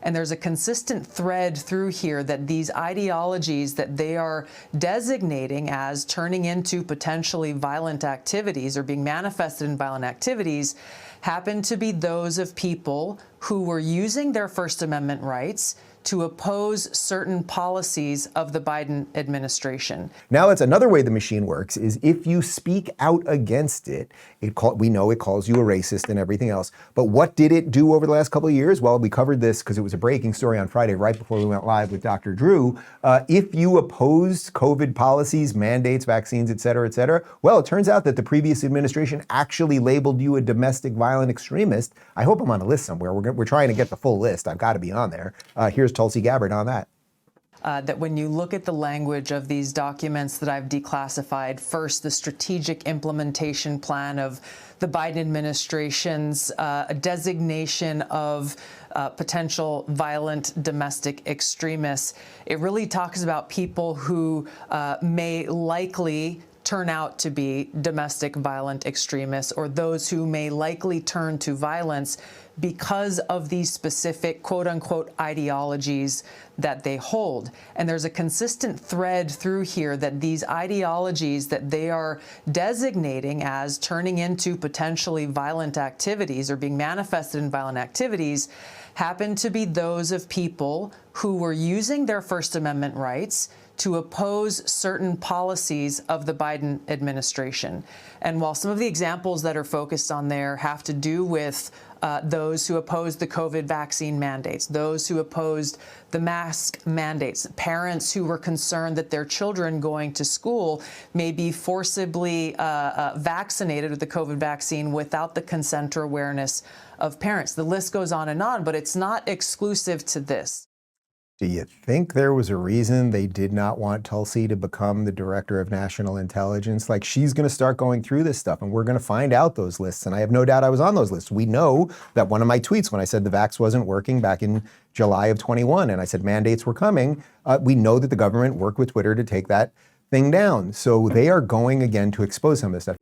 And there's a consistent thread through here that these ideologies that they are designating as turning into potentially violent activities or being manifested in violent activities happen to be those of people who were using their First Amendment rights to oppose certain policies of the Biden administration. Now that's another way the machine works, is if you speak out against it, we know it calls you a racist and everything else. But what did it do over the last couple of years? Well, we covered this because it was a breaking story on Friday, right before we went live with Dr. Drew. If you opposed COVID policies, mandates, vaccines, et cetera, well, it turns out that the previous administration actually labeled you a domestic violent extremist. I hope I'm on a list somewhere. We're trying to get the full list. I've got to be on there. Here's Tulsi Gabbard on that. That when you look at the language of these documents that I've declassified, first, the strategic implementation plan of the Biden administration's designation of potential violent domestic extremists, it really talks about people who may likely turn out to be domestic violent extremists, or those who may likely turn to violence because of these specific quote-unquote ideologies that they hold. And there's a consistent thread through here that these ideologies that they are designating as turning into potentially violent activities or being manifested in violent activities happen to be those of people who were using their First Amendment rights to oppose certain policies of the Biden administration. And while some of the examples that are focused on there have to do with those who opposed the COVID vaccine mandates, those who opposed the mask mandates, parents who were concerned that their children going to school may be forcibly vaccinated with the COVID vaccine without the consent or awareness of parents. The list goes on, but it's not exclusive to this. Do you think there was a reason they did not want Tulsi to become the director of national intelligence? Like, she's going to start going through this stuff and we're going to find out those lists. And I have no doubt I was on those lists. We know that one of my tweets when I said the vax wasn't working back in July of 21 and I said mandates were coming, we know that the government worked with Twitter to take that thing down. So they are going again to expose some of this stuff.